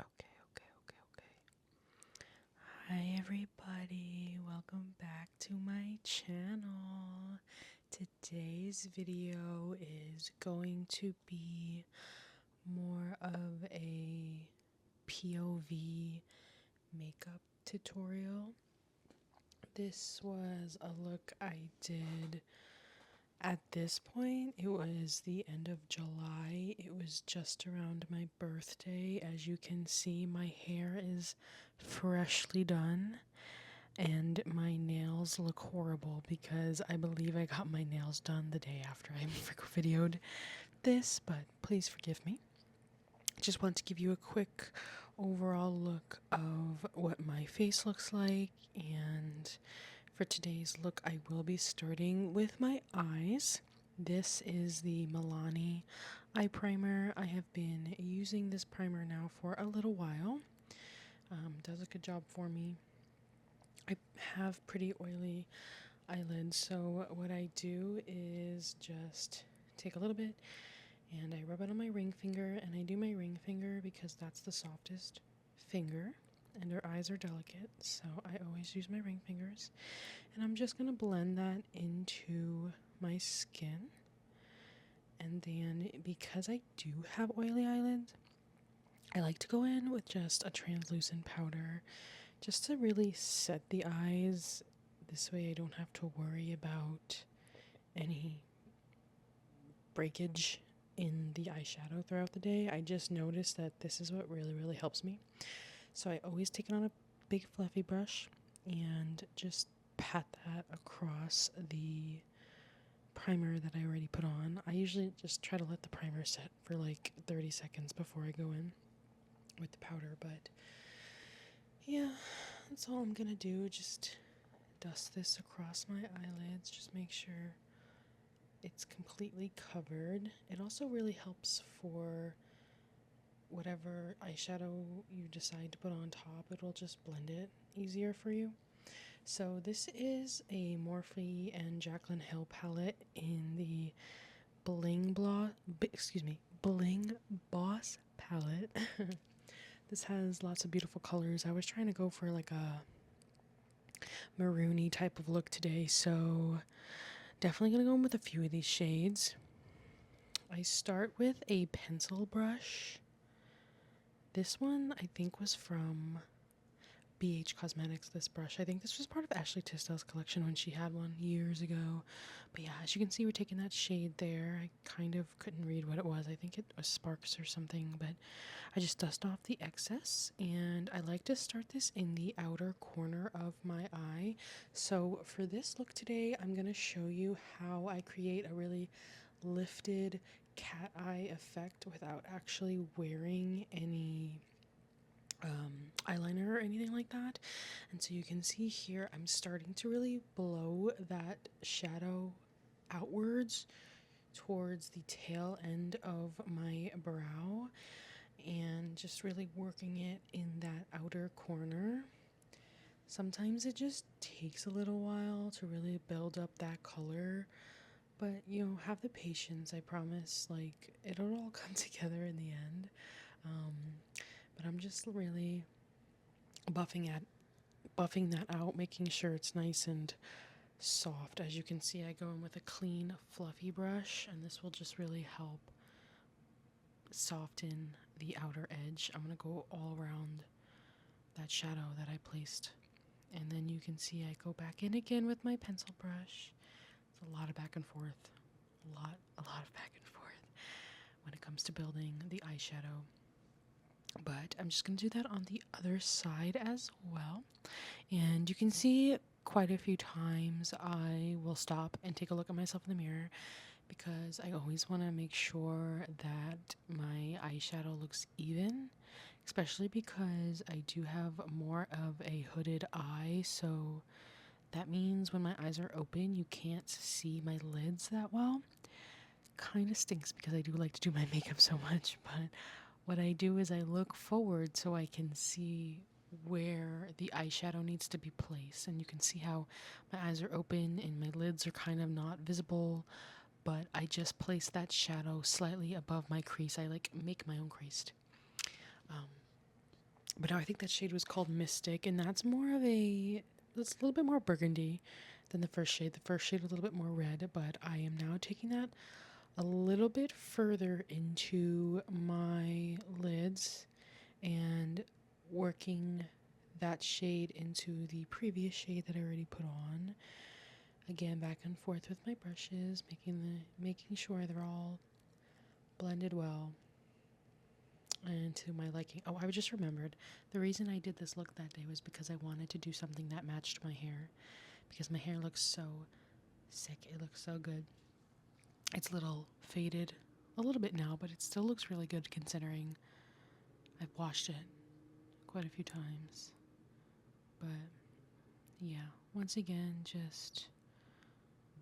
Okay. Hi everybody, welcome back to my channel. Today's video is going to be more of a POV makeup tutorial. This was a look I did. At this point, it was the end of July. It was just around my birthday. As you can see, my hair is freshly done and my nails look horrible because I believe I got my nails done the day after I videoed this, but please forgive me. I just want to give you a quick overall look of what my face looks like, and for today's look, I will be starting with my eyes. This is the Milani eye primer. I have been using this primer now for a little while. Does a good job for me. I have pretty oily eyelids, so what I do is just take a little bit and I rub it on my ring finger, and I do my ring finger because that's the softest finger and our eyes are delicate, so I always use my ring fingers. And I'm just going to blend that into my skin. And then, because I do have oily eyelids, I like to go in with just a translucent powder just to really set the eyes. This way I don't have to worry about any breakage in the eyeshadow throughout the day. I just noticed that this is what really helps me. So I always take it on a big fluffy brush and just pat that across the primer that I already put on. I usually just try to let the primer set for like 30 seconds before I go in with the powder, but yeah, that's all I'm gonna do. Just dust this across my eyelids, just make sure it's completely covered. It also really helps for whatever eyeshadow you decide to put on top. It'll just blend it easier for you. So this is a Morphe and Jaclyn Hill palette in the Bling Boss palette. This has lots of beautiful colors. I was trying to go for like a maroony type of look today, so definitely gonna go in with a few of these shades. I start with a pencil brush. This one I think was from BH Cosmetics, this brush. I think this was part of Ashley Tisdale's collection when she had one years ago. But yeah, as you can see, we're taking that shade there. I kind of couldn't read what it was. I think it was Sparks or something, but I just dust off the excess, and I like to start this in the outer corner of my eye. So for this look today, I'm going to show you how I create a really lifted cat eye effect without actually wearing any eyeliner or anything like that. And so you can see here I'm starting to really blow that shadow outwards towards the tail end of my brow and just really working it in that outer corner. Sometimes it just takes a little while to really build up that color, but have the patience. I promise, like, it'll all come together in the end. But I'm just really buffing that out, making sure it's nice and soft. As you can see, I go in with a clean, fluffy brush, and this will just really help soften the outer edge. I'm going to go all around that shadow that I placed. And then you can see I go back in again with my pencil brush. It's a lot of back and forth. A lot of back and forth when it comes to building the eyeshadow. But I'm just going to do that on the other side as well. And you can see quite a few times I will stop and take a look at myself in the mirror because I always want to make sure that my eyeshadow looks even, especially because I do have more of a hooded eye, so that means when my eyes are open you can't see my lids that well. Kind of stinks because I do like to do my makeup so much, but what I do is I look forward so I can see where the eyeshadow needs to be placed, and you can see how my eyes are open and my lids are kind of not visible, but I just place that shadow slightly above my crease. I like make my own crease. Um, But now I think that shade was called Mystic, and that's more of it's a little bit more burgundy than the first shade. The first shade was a little bit more red, but I am now taking that a little bit further into my lids and working that shade into the previous shade that I already put on. Again, back and forth with my brushes, making sure they're all blended well and to my liking. Oh, I just remembered the reason I did this look that day was because I wanted to do something that matched my hair, because my hair looks so sick. It looks so good. It's a little faded a little bit now, but it still looks really good considering I've washed it quite a few times. But yeah, once again, just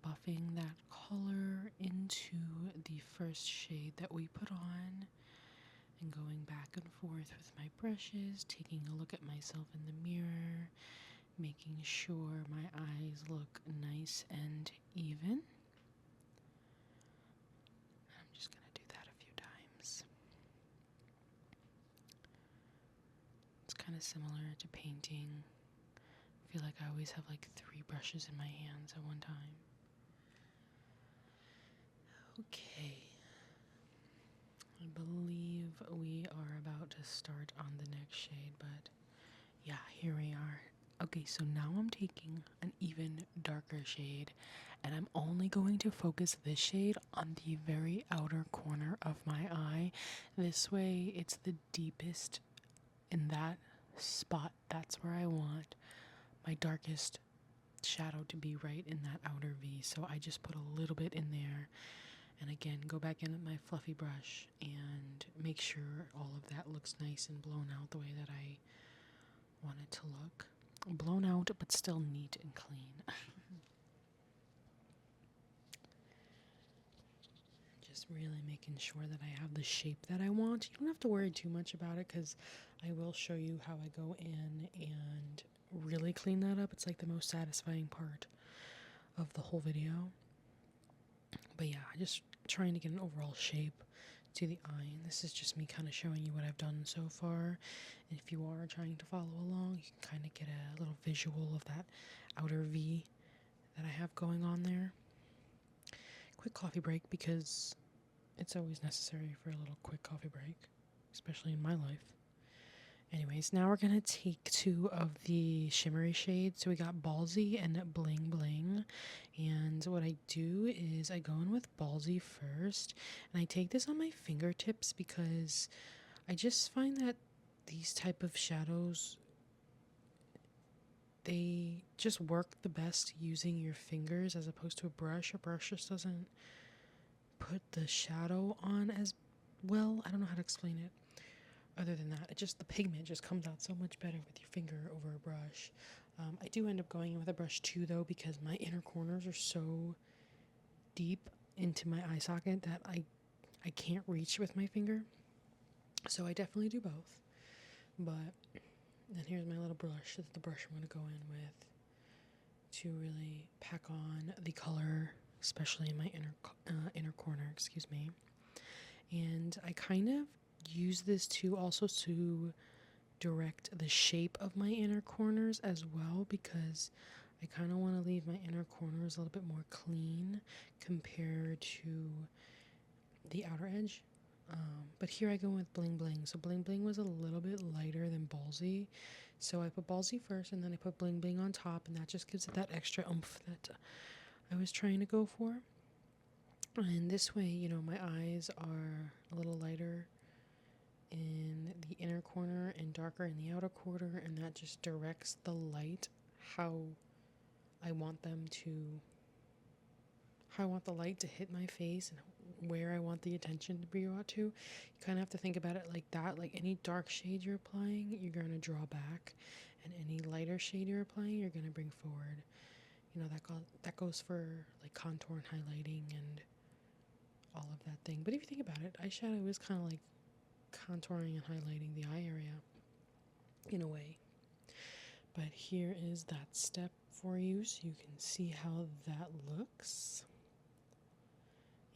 buffing that color into the first shade that we put on and going back and forth with my brushes, taking a look at myself in the mirror, making sure my eyes look nice and even. I'm just going to do that a few times. It's kind of similar to painting. I feel like I always have like 3 brushes in my hands at one time. Okay. I believe we are about to start on the next shade, but yeah, here we are. Okay, so now I'm taking an even darker shade, and I'm only going to focus this shade on the very outer corner of my eye. This way, it's the deepest in that spot. That's where I want my darkest shadow to be, right in that outer V. So I just put a little bit in there. And again, go back in with my fluffy brush and make sure all of that looks nice and blown out the way that I want it to look. Blown out, but still neat and clean. Just really making sure that I have the shape that I want. You don't have to worry too much about it because I will show you how I go in and really clean that up. It's like the most satisfying part of the whole video. But yeah, just trying to get an overall shape to the eye. And this is just me kind of showing you what I've done so far. And if you are trying to follow along, you can kind of get a little visual of that outer V that I have going on there. Quick coffee break, because it's always necessary for a little quick coffee break, especially in my life. Anyways, now we're going to take 2 of the shimmery shades. So we got Ballsy and Bling Bling. And what I do is I go in with Ballsy first. And I take this on my fingertips because I just find that these type of shadows, they just work the best using your fingers as opposed to a brush. A brush just doesn't put the shadow on as well. I don't know how to explain it. Other than that, the pigment just comes out so much better with your finger over a brush. I do end up going in with a brush too, though, because my inner corners are so deep into my eye socket that I can't reach with my finger. So I definitely do both. But then here's my little brush. This is the brush I'm going to go in with to really pack on the color, especially in my inner corner, excuse me. And I kind of use this too also to direct the shape of my inner corners as well, because I kind of want to leave my inner corners a little bit more clean compared to the outer edge. But here I go with Bling Bling. So Bling Bling was a little bit lighter than Ballsy, so I put Ballsy first and then I put Bling Bling on top, and that just gives it that extra oomph that I was trying to go for. And this way, you know, my eyes are a little lighter in the inner corner and darker in the outer corner, and that just directs the light how I want the light to hit my face and where I want the attention to be brought to. You kind of have to think about it like that. Like any dark shade you're applying, you're going to draw back, and any lighter shade you're applying, you're going to bring forward. You know, that goes for like contour and highlighting and all of that thing. But if you think about it, eyeshadow is kind of like contouring and highlighting the eye area in a way. But here is that step for you so you can see how that looks.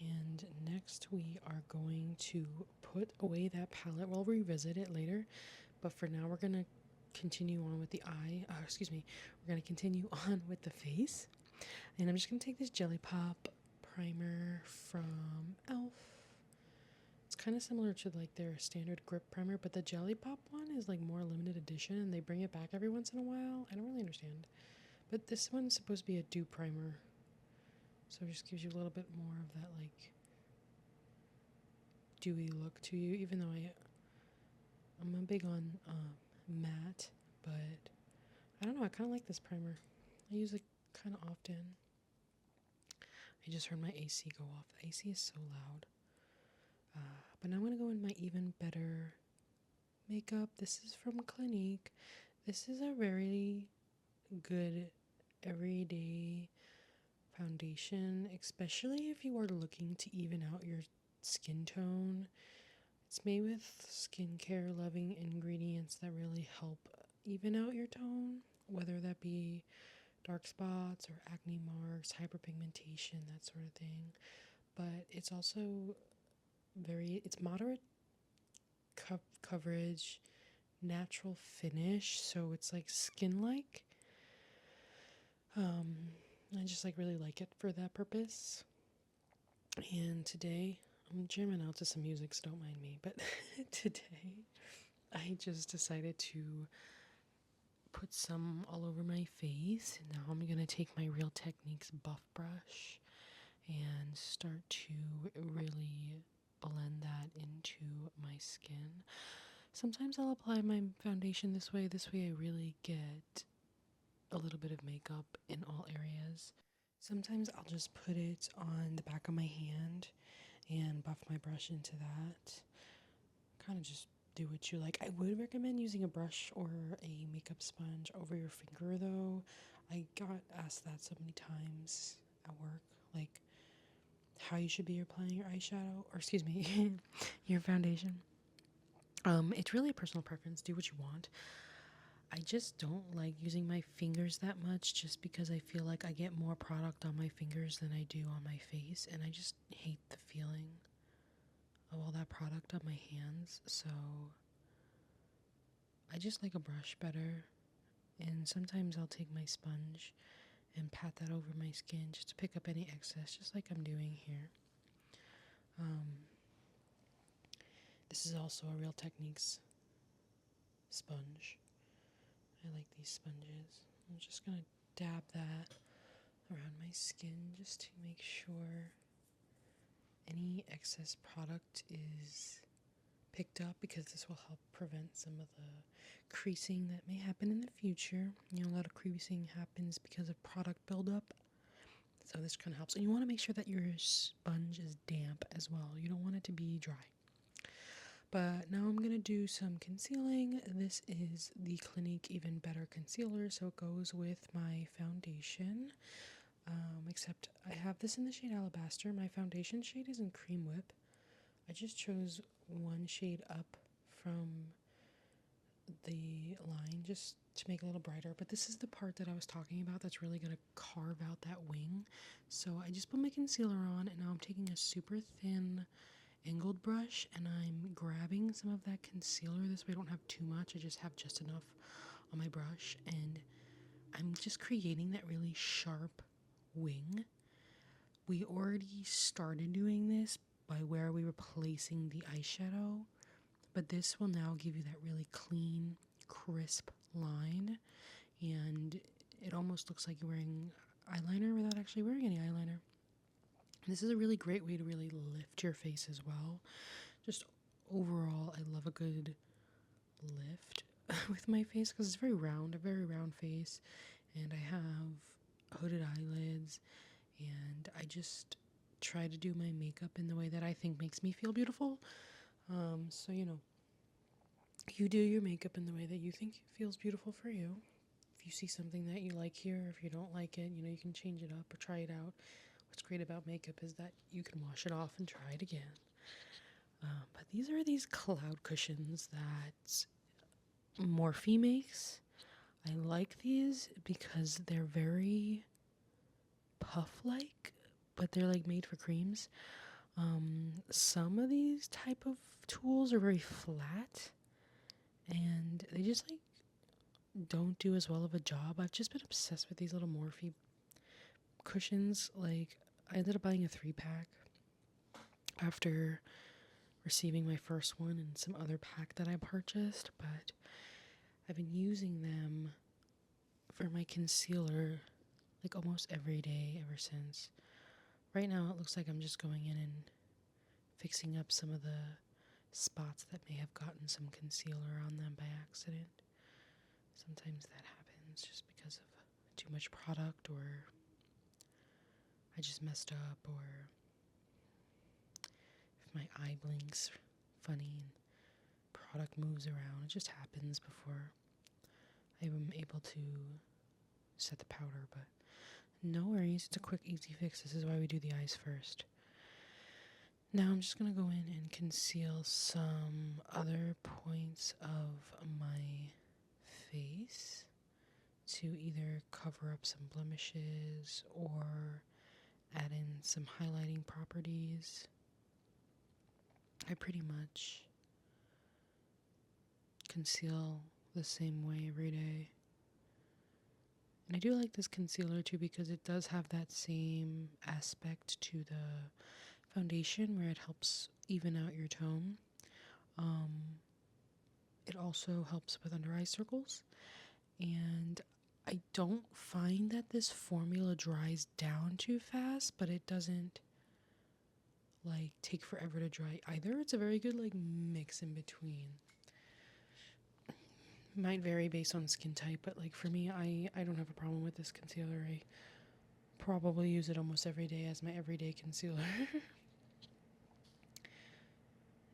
And next we are going to put away that palette. We'll revisit it later, But for now, we're going to continue on with the eye. We're going to continue on with the face. And I'm just going to take this Jelly Pop primer from e.l.f. It's kind of similar to like their standard grip primer, but the Jelly Pop one is like more limited edition and they bring it back every once in a while. I don't really understand. But this one's supposed to be a dew primer. So it just gives you a little bit more of that like dewy look to you, even though I'm a big on matte, but I don't know, I kind of like this primer. I use it kind of often. I just heard my AC go off. The AC is so loud. But now I'm going to go in my Even Better makeup. This is from Clinique. This is a very good everyday foundation, especially if you are looking to even out your skin tone. It's made with skincare loving ingredients that really help even out your tone, whether that be dark spots or acne marks, hyperpigmentation, that sort of thing. But it's also it's moderate coverage, natural finish, so it's like skin-like. I just like really like it for that purpose. And today, I'm jamming out to some music, so don't mind me, but today I just decided to put some all over my face. And now I'm going to take my Real Techniques buff brush and start to really blend that into my skin. Sometimes I'll apply my foundation this way. This way I really get a little bit of makeup in all areas. Sometimes I'll just put it on the back of my hand and buff my brush into that. Kind of just do what you like. I would recommend using a brush or a makeup sponge over your finger though. I got asked that so many times at work, like how you should be applying your eyeshadow, or excuse me, your foundation. It's really a personal preference. Do what you want. I just don't like using my fingers that much just because I feel like I get more product on my fingers than I do on my face, and I just hate the feeling of all that product on my hands. So I just like a brush better, and sometimes I'll take my sponge and pat that over my skin just to pick up any excess, just like I'm doing here. This is also a Real Techniques sponge. I like these sponges. I'm just going to dab that around my skin just to make sure any excess product is picked up, because this will help prevent some of the creasing that may happen in the future. You know, a lot of creasing happens because of product buildup. So this kind of helps. And you want to make sure that your sponge is damp as well. You don't want it to be dry. But now I'm going to do some concealing. This is the Clinique Even Better Concealer, so it goes with my foundation. Except I have this in the shade Alabaster. My foundation shade is in Cream Whip. I just chose one shade up from the line just to make it a little brighter. But this is the part that I was talking about that's really going to carve out that wing. So I just put my concealer on, and now I'm taking a super thin angled brush and I'm grabbing some of that concealer. This way I don't have too much, I just have just enough on my brush, and I'm just creating that really sharp wing. We already started doing this by where we were placing the eyeshadow, but this will now give you that really clean, crisp line, and it almost looks like you're wearing eyeliner without actually wearing any eyeliner. This is a really great way to really lift your face as well. Just overall, I love a good lift with my face because it's very round, a very round face, and I have hooded eyelids, and I just try to do my makeup in the way that I think makes me feel beautiful. So, you know, you do your makeup in the way that you think feels beautiful for you. If you see something that you like here, if you don't like it, you know, you can change it up or try it out. What's great about makeup is that you can wash it off and try it again. But these are these cloud cushions that Morphe makes. I like these because they're very puff-like, but they're like made for creams. Some of these type of tools are very flat, and they just like don't do as well of a job. I've just been obsessed with these little Morphe cushions. Like, I ended up buying a 3-pack after receiving my first one and some other pack that I purchased, but I've been using them for my concealer like almost every day ever since. Right now it looks like I'm just going in and fixing up some of the spots that may have gotten some concealer on them by accident. Sometimes that happens just because of too much product, or I just messed up, or if my eye blinks funny and product moves around. It just happens before I am able to set the powder, but no worries. It's a quick, easy fix. This is why we do the eyes first. Now I'm just going to go in and conceal some other points of my face to either cover up some blemishes or add in some highlighting properties. I pretty much conceal the same way every day. And I do like this concealer too because it does have that same aspect to the foundation where it helps even out your tone. It also helps with under eye circles. And I don't find that this formula dries down too fast, but it doesn't like take forever to dry either. It's a very good like mix in between. Might vary based on skin type, but like for me, I don't have a problem with this concealer. I probably use it almost every day as my everyday concealer.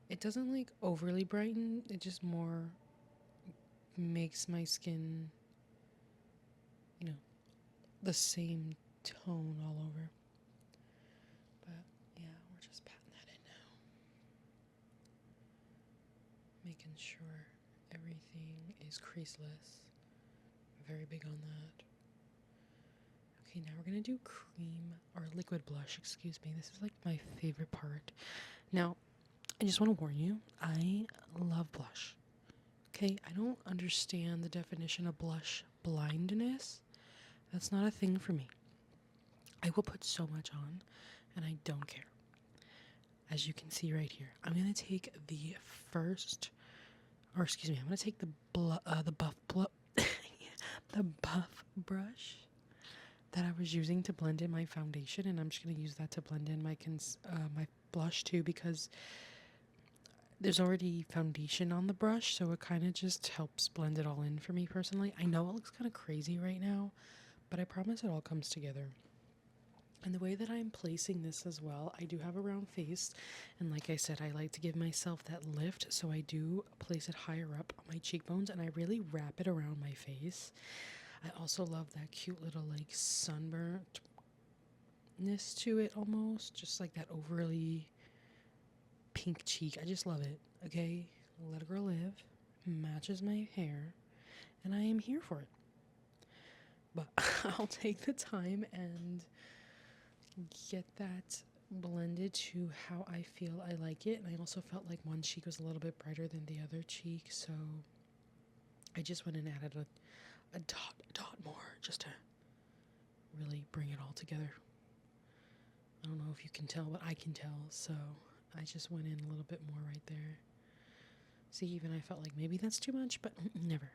It doesn't like overly brighten, it just more makes my skin, you know, the same tone all over. But yeah, we're just patting that in now. Making sure everything is creaseless. Very big on that. Okay, now we're gonna do cream or liquid blush, excuse me. This is like my favorite part. Now, I just want to warn you, I love blush. Okay, I don't understand the definition of blush blindness. That's not a thing for me. I will put so much on, and I don't care. As you can see right here, I'm going to take the I'm going to take the buff brush that I was using to blend in my foundation, and I'm just going to use that to blend in my my blush too, because there's already foundation on the brush, so it kind of just helps blend it all in for me personally. I know it looks kind of crazy right now, but I promise it all comes together. And the way that I'm placing this as well, I do have a round face, and like I said, I like to give myself that lift, so I do place it higher up on my cheekbones, and I really wrap it around my face. I also love that cute little like sunburntness to it almost, just like that overly pink cheek. I just love it. Okay, let a girl live. Matches my hair, and I am here for it. But I'll take the time and get that blended to how I feel I like it. And I also felt like one cheek was a little bit brighter than the other cheek, so I just went and added a dot more just to really bring it all together. I don't know if you can tell, but I can tell, so I just went in a little bit more right there. See, even I felt like maybe that's too much, but never.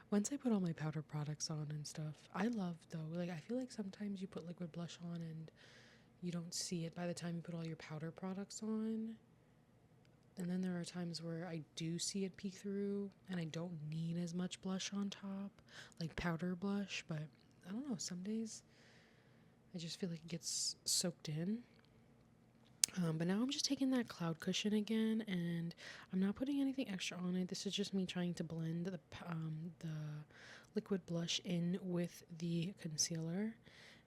Once I put all my powder products on and stuff, I love though, like I feel like sometimes you put liquid blush on and you don't see it by the time you put all your powder products on. And then there are times where I do see it peek through and I don't need as much blush on top, like powder blush, but I don't know, some days I just feel like it gets soaked in. But now I'm just taking that cloud cushion again, and I'm not putting anything extra on it. This is just me trying to blend the liquid blush in with the concealer.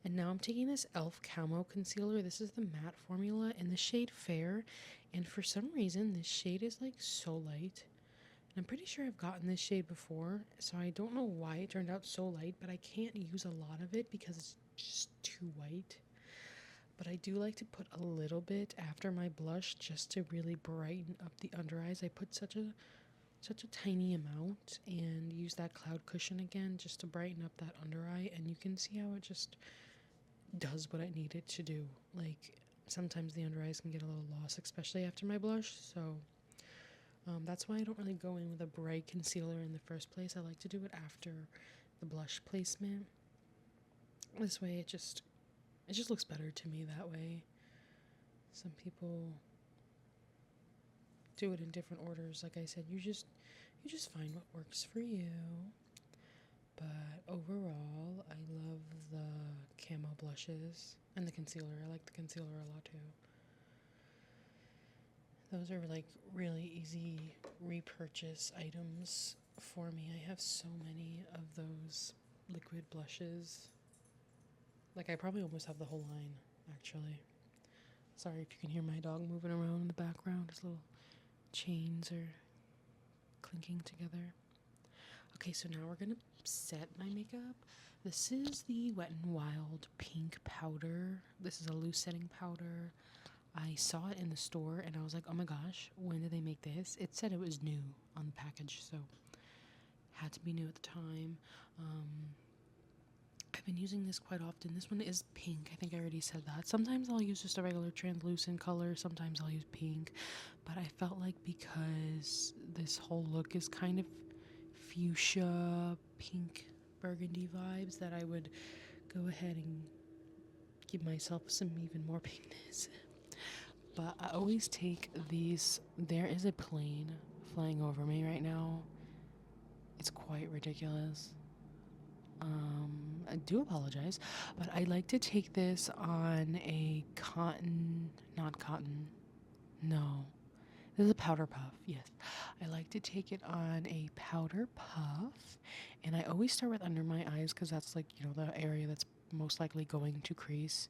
And now I'm taking this e.l.f. Camo Concealer. This is the matte formula in the shade Fair. And for some reason, this shade is like so light. And I'm pretty sure I've gotten this shade before, so I don't know why it turned out so light, but I can't use a lot of it because it's just too white. But I do like to put a little bit after my blush just to really brighten up the under eyes. I put such a tiny amount and use that cloud cushion again just to brighten up that under eye, and you can see how it just does what I need it to do. Like sometimes the under eyes can get a little lost, especially after my blush, so that's why I don't really go in with a bright concealer in the first place. I like to do it after the blush placement. This way it just looks better to me that way. Some people do it in different orders. Like I said, you just find what works for you. But overall, I love the camo blushes and the concealer. I like the concealer a lot too. Those are like really easy repurchase items for me. I have so many of those liquid blushes. Like I probably almost have the whole line, actually. Sorry if you can hear my dog moving around in the background. His little chains are clinking together. Okay, so now we're gonna set my makeup. This is the Wet n Wild pink powder. This is a loose setting powder. I saw it in the store and I was like, oh my gosh, when did they make this? It said it was new on the package, so had to be new at the time. I've been using this quite often. This one is pink. I think I already said that. Sometimes I'll use just a regular translucent color. Sometimes I'll use pink. But I felt like because this whole look is kind of fuchsia, pink, burgundy vibes, that I would go ahead and give myself some even more pinkness. But I always take these. There is a plane flying over me right now. It's quite ridiculous. I do apologize, but I like to take this on a not cotton, no, this is a powder puff, yes. I like to take it on a powder puff, and I always start with under my eyes because that's like, the area that's most likely going to crease,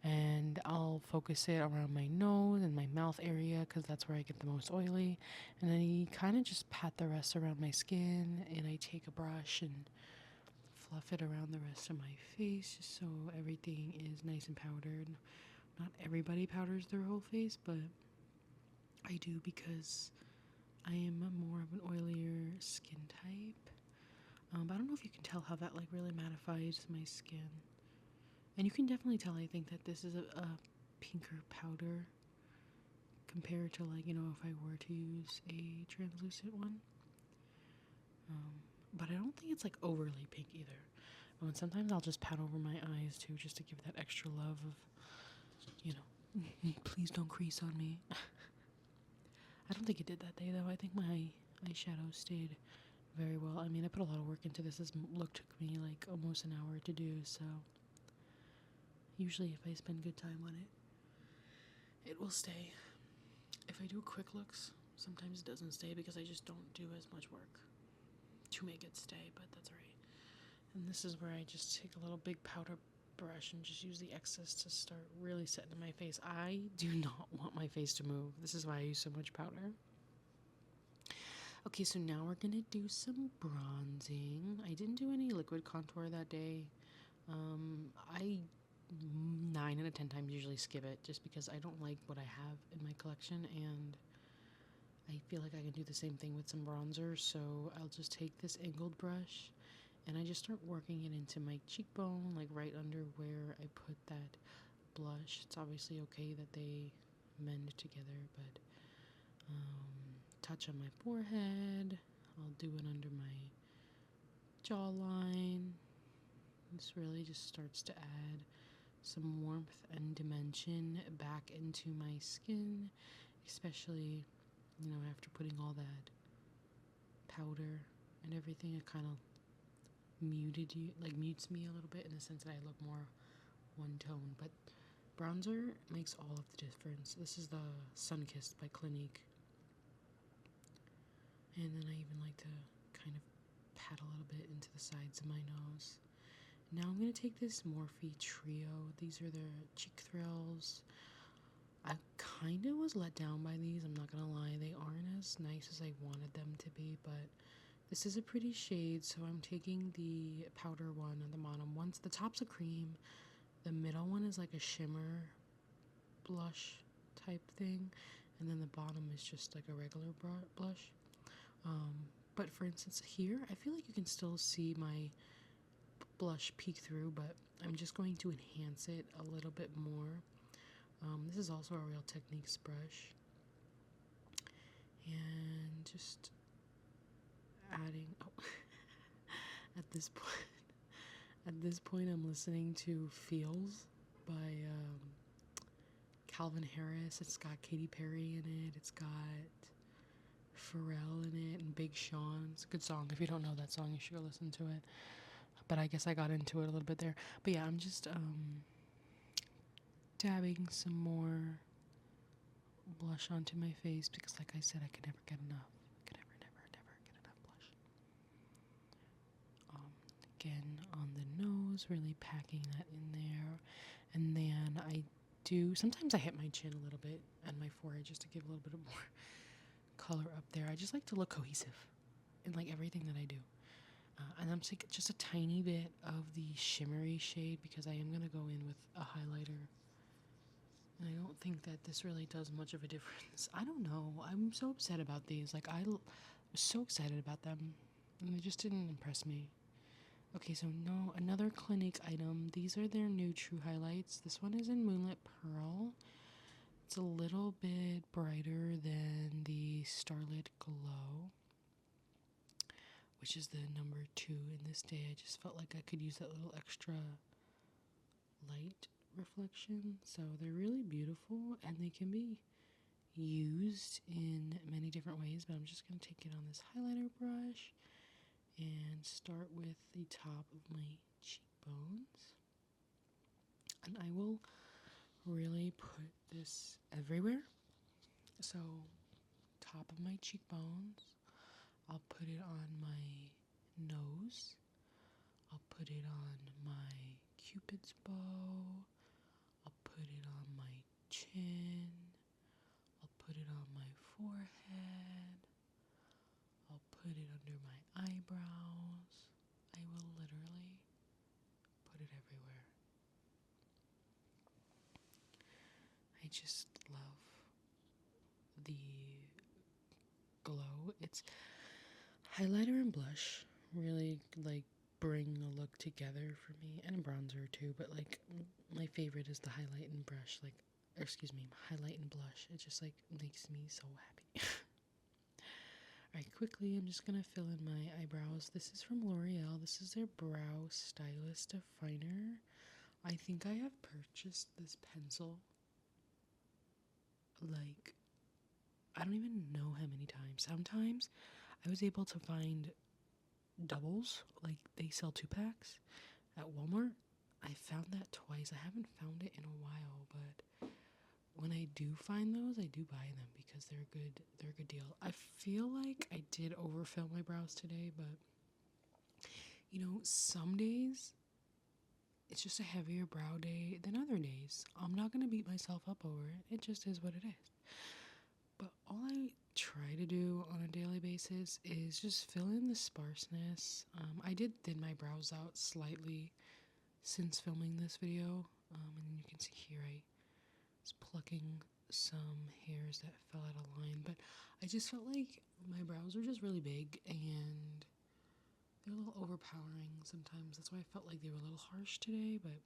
and I'll focus it around my nose and my mouth area because that's where I get the most oily, and then I kind of just pat the rest around my skin, and I take a brush and fluff it around the rest of my face just so everything is nice and powdered. Not everybody powders their whole face, but I do because I am more of an oilier skin type. But I don't know if you can tell how that like really mattifies my skin. And you can definitely tell, I think, that this is a pinker powder compared to like, if I were to use a translucent one. But I don't think it's like overly pink either. And sometimes I'll just pat over my eyes too, just to give that extra love of, please don't crease on me. I don't think it did that day though. I think my eyeshadow stayed very well. I mean, I put a lot of work into this. This look took me like almost an hour to do, so usually if I spend good time on it, it will stay. If I do quick looks, sometimes it doesn't stay because I just don't do as much work to make it stay, but that's alright. And this is where I just take a little big powder brush and just use the excess to start really setting my face. I do not want my face to move. This is why I use so much powder. Okay, so now we're gonna do some bronzing. I didn't do any liquid contour that day. I 9 out of 10 times usually skip it just because I don't like what I have in my collection, and I feel like I can do the same thing with some bronzer, so I'll just take this angled brush and I just start working it into my cheekbone, like right under where I put that blush. It's obviously okay that they mend together, but touch on my forehead. I'll do it under my jawline. This really just starts to add some warmth and dimension back into my skin, especially, after putting all that powder and everything. It kind of mutes me a little bit in the sense that I look more one tone, but bronzer makes all of the difference. This is the Sunkissed by Clinique, and then I even like to kind of pat a little bit into the sides of my nose. Now I'm going to take this Morphe Trio. These are their Cheek Thrills. I kind of was let down by these, I'm not going to lie. They aren't as nice as I wanted them to be, but this is a pretty shade, so I'm taking the powder one on the bottom. The top's a cream, the middle one is like a shimmer, blush type thing, and then the bottom is just like a regular blush. But for instance here, I feel like you can still see my blush peek through, but I'm just going to enhance it a little bit more. This is also a Real Techniques brush, and just adding. Oh, at this point, I'm listening to "Feels" by Calvin Harris. It's got Katy Perry in it. It's got Pharrell in it and Big Sean. It's a good song. If you don't know that song, you should go listen to it. But I guess I got into it a little bit there. But yeah, I'm just dabbing some more blush onto my face because, like I said, I can never get enough. I can never get enough blush. Again, on the nose, really packing that in there. And then I do, sometimes I hit my chin a little bit and my forehead just to give a little bit of more color up there. I just like to look cohesive in like everything that I do. And I'm taking just a tiny bit of the shimmery shade because I am going to go in with a highlighter. And I don't think that this really does much of a difference. I don't know. I'm so upset about these. Like, I was so excited about them, and they just didn't impress me. Okay, so no, another Clinique item. These are their new True Highlights. This one is in Moonlit Pearl. It's a little bit brighter than the Starlit Glow, which is the number 2 in this day. I just felt like I could use that little extra light reflection. So they're really beautiful and they can be used in many different ways, but I'm just going to take it on this highlighter brush and start with the top of my cheekbones. And I will really put this everywhere. So top of my cheekbones, I'll put it on my nose, I'll put it on my Cupid's bow, I'll put it on my chin, I'll put it on my forehead, I'll put it under my eyebrows. I will literally put it everywhere. I just love the glow. It's highlighter and blush really like bring a look together for me, and a bronzer too, but like my favorite is the highlight and brush, like, or excuse me, highlight and blush. It just like makes me so happy. Alright, quickly I'm just gonna fill in my eyebrows. This is from L'Oreal. This is their Brow Stylist Definer. I think I have purchased this pencil like, I don't even know how many times. Sometimes I was able to find doubles, like they sell 2-packs at Walmart. I found that twice. I haven't found it in a while, but when I do find those, I do buy them because they're a good deal. I feel like I did overfill my brows today, but you know, some days it's just a heavier brow day than other days. I'm not going to beat myself up over it. It just is what it is. But all I try to do on a daily basis is just fill in the sparseness. I did thin my brows out slightly since filming this video. And you can see here I was plucking some hairs that fell out of line. But I just felt like my brows were just really big and they're a little overpowering sometimes. That's why I felt like they were a little harsh today, but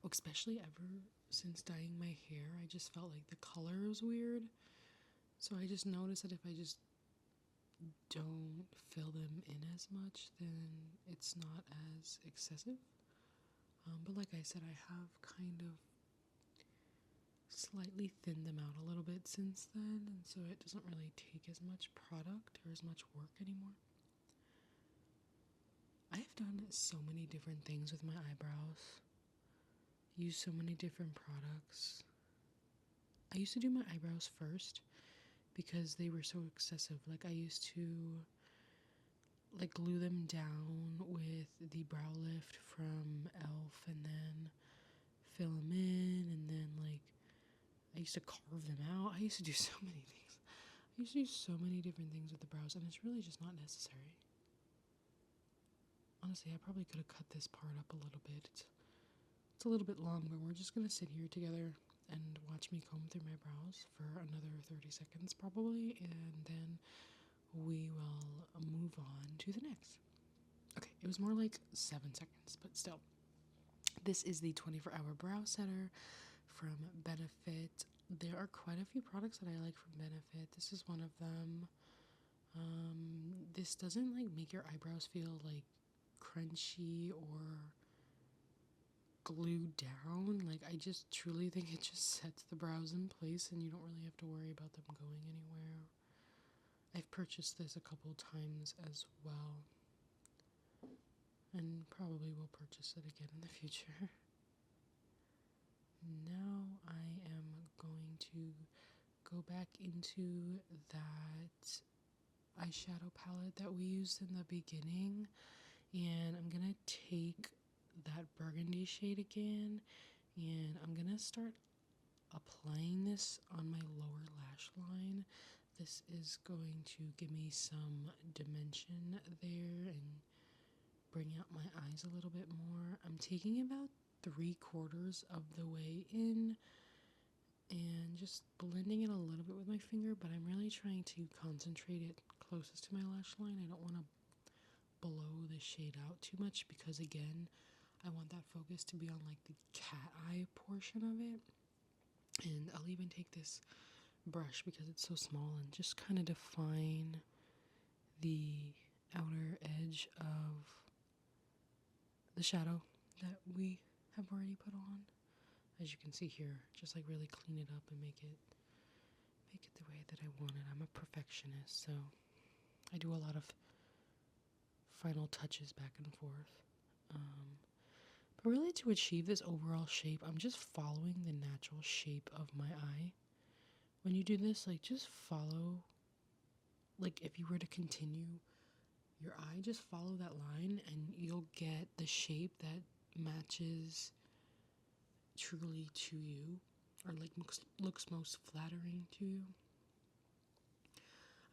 especially ever since dyeing my hair, I just felt like the color was weird. So I just noticed that if I just don't fill them in as much, then it's not as excessive. But like I said, I have kind of slightly thinned them out a little bit since then, and so it doesn't really take as much product or as much work anymore. I have done so many different things with my eyebrows, used so many different products. I used to do my eyebrows first because they were so excessive. Like, I used to like glue them down with the brow lift from e.l.f. and then fill them in, and then like I used to carve them out. I used to do so many things. I used to do so many different things with the brows, and it's really just not necessary. Honestly, I probably could have cut this part up a little bit. It's a little bit long, but we're just gonna sit here together and watch me comb through my brows for another 30 seconds probably, and then we will move on to the next. Okay, it was more like 7 seconds, but still. This is the 24-hour brow setter from Benefit. There are quite a few products that I like from Benefit. This is one of them. This doesn't like make your eyebrows feel like crunchy or glued down. Like, I just truly think it just sets the brows in place and you don't really have to worry about them going anywhere. I've purchased this a couple times as well, and probably will purchase it again in the future. Now I am going to go back into that eyeshadow palette that we used in the beginning, and I'm gonna take that burgundy shade again, and I'm gonna start applying this on my lower lash line. This is going to give me some dimension there and bring out my eyes a little bit more. I'm taking about 3/4 of the way in and just blending it a little bit with my finger, but I'm really trying to concentrate it closest to my lash line. I don't want to blow the shade out too much because, again, I want that focus to be on like the cat eye portion of it. And I'll even take this brush because it's so small and just kind of define the outer edge of the shadow that we have already put on. As you can see here, just like really clean it up and make it the way that I want it. I'm a perfectionist, so I do a lot of final touches back and forth. But really, to achieve this overall shape, I'm just following the natural shape of my eye. When you do this, like, just follow, like, if you were to continue your eye, just follow that line and you'll get the shape that matches truly to you, or like looks most flattering to you.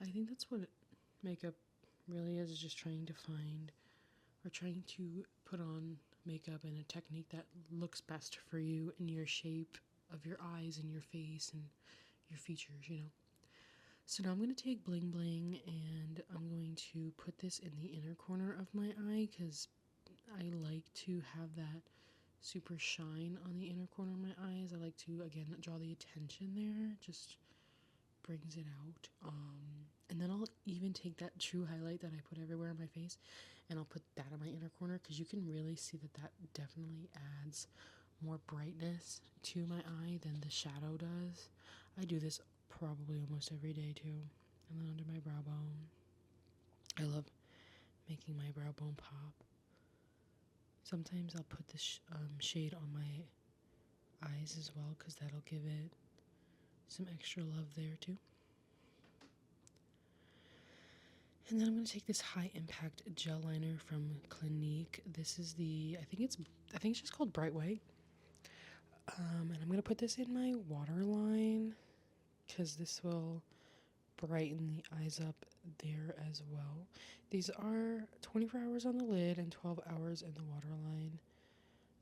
I think that's what makeup really is just trying to find, or trying to put on makeup in a technique that looks best for you and your shape of your eyes and your face and your features, you know. So now I'm going to take Bling Bling and I'm going to put this in the inner corner of my eye because I like to have that super shine on the inner corner of my eyes. I like to, again, draw the attention there. Just brings it out. And then I'll even take that true highlight that I put everywhere on my face and I'll put that on my inner corner because you can really see that that definitely adds more brightness to my eye than the shadow does. I do this probably almost every day too. And then under my brow bone. I love making my brow bone pop. Sometimes I'll put this shade on my eyes as well because that'll give it some extra love there too. And then I'm going to take this high impact gel liner from Clinique. This is the, I think it's just called Bright White. And I'm going to put this in my waterline because this will brighten the eyes up there as well. These are 24 hours on the lid and 12 hours in the waterline.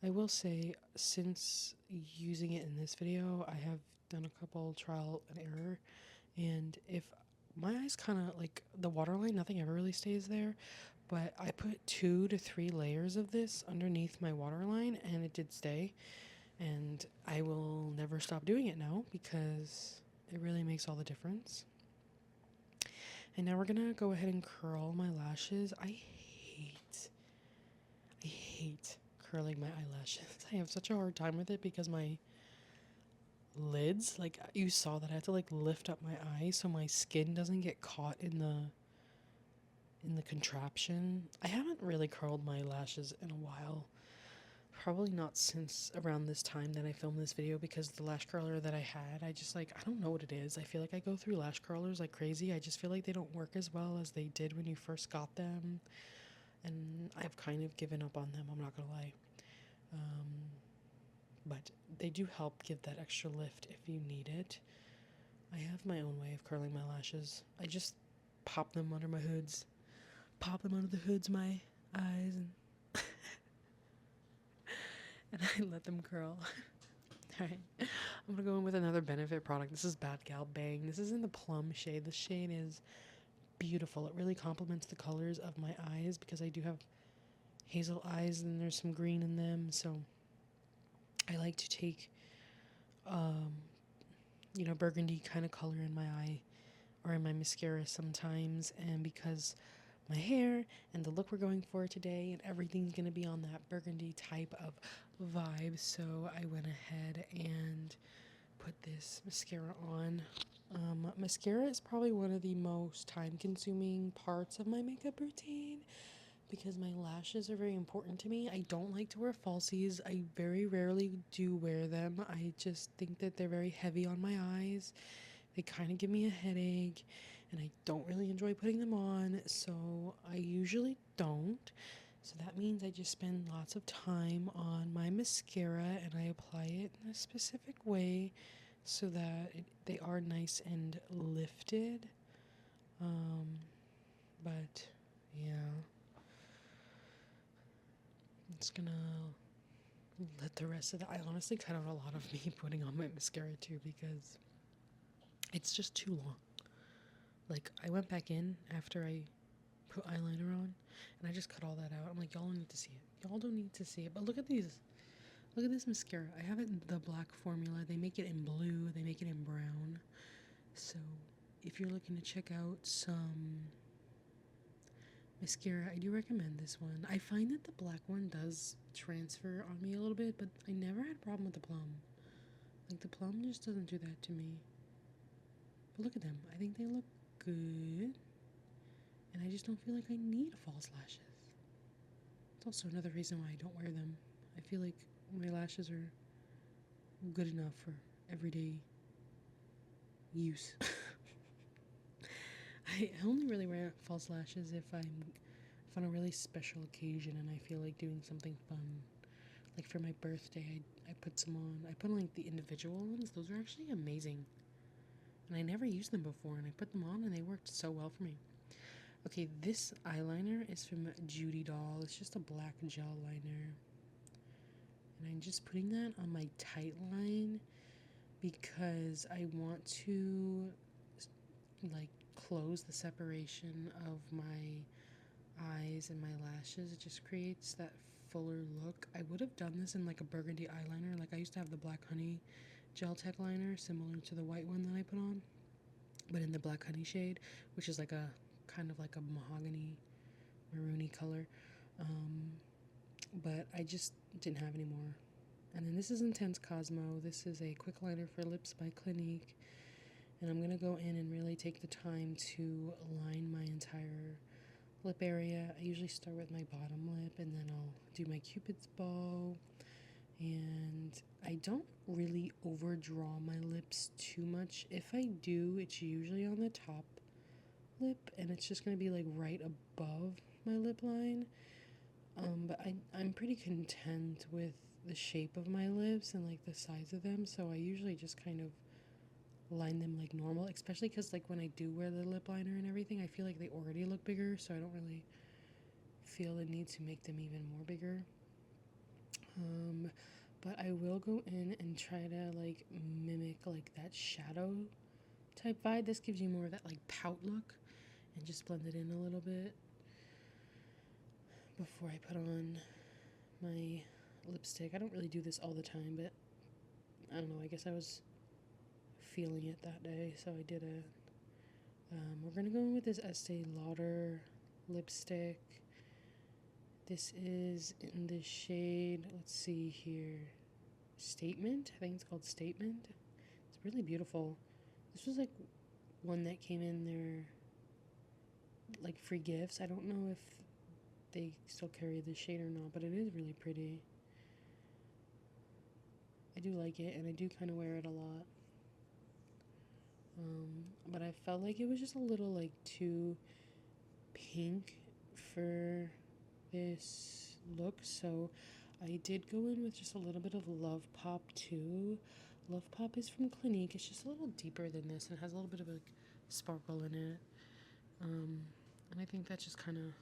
I will say, since using it in this video, I have done a couple trial and error, and if my eyes kind of like the waterline, nothing ever really stays there, but I put 2 to 3 layers of this underneath my waterline and it did stay, and I will never stop doing it now because it really makes all the difference. And now we're gonna go ahead and curl my lashes. I hate curling my eyelashes. I have such a hard time with it because my lids, like you saw that I have to like lift up my eye so my skin doesn't get caught in the contraption. I haven't really curled my lashes in a while. Probably not since around this time that I filmed this video, because the lash curler that I had, I just like, I don't know what it is. I feel like I go through lash curlers like crazy. I just feel like they don't work as well as they did when you first got them. And I've kind of given up on them, I'm not gonna lie. But they do help give that extra lift if you need it. I have my own way of curling my lashes. I just pop them under my hoods. Pop them under the hoods of my eyes and I let them curl. Alright, I'm gonna go in with another Benefit product. This is Bad Gal Bang. This is in the plum shade. This shade is beautiful. It really complements the colors of my eyes because I do have hazel eyes and there's some green in them. So I like to take, burgundy kind of color in my eye or in my mascara sometimes. And because my hair and the look we're going for today and everything's going to be on that burgundy type of vibe, so I went ahead and put this mascara on. Mascara is probably one of the most time consuming parts of my makeup routine because my lashes are very important to me. I don't like to wear falsies. I very rarely do wear them. I just think that they're very heavy on my eyes. They kind of give me a headache and I don't really enjoy putting them on, so I usually don't. So that means I just spend lots of time on my mascara and I apply it in a specific way so that they are nice and lifted. But yeah, I'm just gonna let the rest of the. I honestly cut out a lot of me putting on my mascara too because it's just too long. Like, I went back in after I put eyeliner on and I just cut all that out. I'm like, y'all don't need to see it. Y'all don't need to see it. But look at these. Look at this mascara. I have it in the black formula. They make it in blue. They make it in brown. So if you're looking to check out some mascara, I do recommend this one. I find that the black one does transfer on me a little bit, but I never had a problem with the plum. Like, the plum just doesn't do that to me. But look at them. I think they look good. And I just don't feel like I need false lashes. It's also another reason why I don't wear them. I feel like my lashes are good enough for everyday use. I only really wear false lashes if I'm on a really special occasion and I feel like doing something fun. Like for my birthday, I put some on. I put on like the individual ones. Those are actually amazing. And I never used them before and I put them on and they worked so well for me. Okay, this eyeliner is from Judy Doll. It's just a black gel liner. And I'm just putting that on my tight line because I want to like close the separation of my eyes and my lashes. It just creates that fuller look. I would have done this in like a burgundy eyeliner. Like, I used to have the Black Honey gel tech liner similar to the white one that I put on, but in the Black Honey shade, which is like a kind of like a mahogany maroony color. But I just didn't have any more. And then this is Intense Cosmo. This is a quick liner for lips by Clinique. And I'm going to go in and really take the time to line my entire lip area. I usually start with my bottom lip and then I'll do my Cupid's bow. And I don't really overdraw my lips too much. If I do, it's usually on the top lip and it's just going to be like right above my lip line. But I'm pretty content with the shape of my lips and like the size of them, so I usually just kind of line them like normal, especially because like when I do wear the lip liner and everything, I feel like they already look bigger, so I don't really feel the need to make them even more bigger. But I will go in and try to like mimic like that shadow type vibe. This gives you more of that like pout look, and just blend it in a little bit before I put on my lipstick. I don't really do this all the time, but I don't know, I guess I was feeling it that day, so I did it. We're gonna go in with this Estee Lauder lipstick. This is in the shade, let's see here, Statement. I think it's called Statement. It's really beautiful. This was like one that came in their like free gifts. I don't know if they still carry this shade or not, but it is really pretty. I do like it, and I do kind of wear it a lot. But I felt like it was just a little like too pink for this look, so I did go in with just a little bit of Love Pop too. Love Pop is from Clinique. It's just a little deeper than this and has a little bit of like sparkle in it. And I think that just kind of,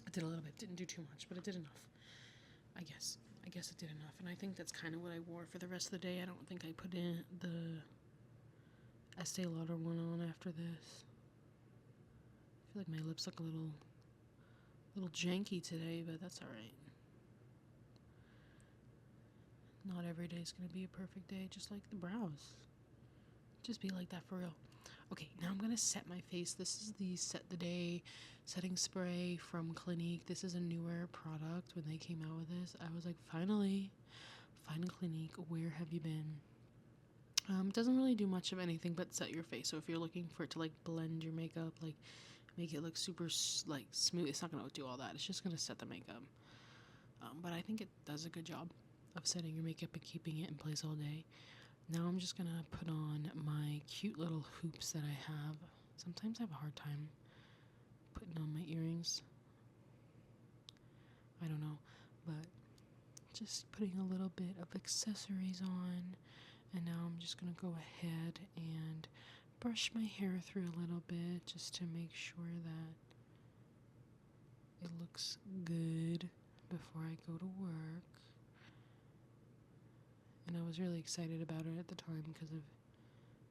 I did a little bit, didn't do too much, but it did enough. I guess I guess it did enough, and I think that's kind of what I wore for the rest of the day. I don't think I put in the Estee Lauder one on after this. I feel like my lips look a little janky today, but that's alright. Not every day is going to be a perfect day, just like the brows. Just be like that for real. Okay, now I'm going to set my face. This is the Set the Day setting spray from Clinique. This is a newer product. When they came out with this, I was like, finally, Clinique, where have you been? It doesn't really do much of anything but set your face. So if you're looking for it to like blend your makeup, like make it look super like smooth, it's not going to do all that. It's just going to set the makeup. But I think it does a good job of setting your makeup and keeping it in place all day. Now I'm just gonna put on my cute little hoops that I have. Sometimes I have a hard time putting on my earrings. I don't know, but just putting a little bit of accessories on. And now I'm just gonna go ahead and brush my hair through a little bit just to make sure that it looks good before I go to work. And I was really excited about it at the time because of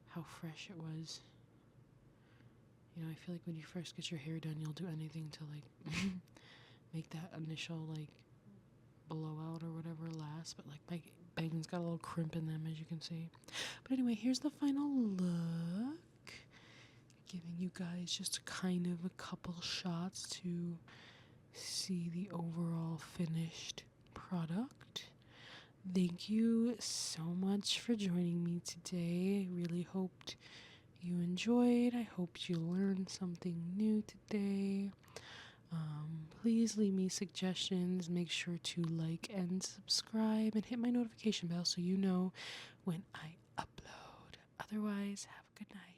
how fresh it was. You know, I feel like when you first get your hair done, you'll do anything to like make that initial like blowout or whatever last. But like my bangs got a little crimp in them, as you can see. But anyway, here's the final look. Giving you guys just kind of a couple shots to see the overall finished product. Thank you so much for joining me today. I really hoped you enjoyed. I hoped you learned something new today. Please leave me suggestions. Make sure to like and subscribe and hit my notification bell so you know when I upload. Otherwise, have a good night.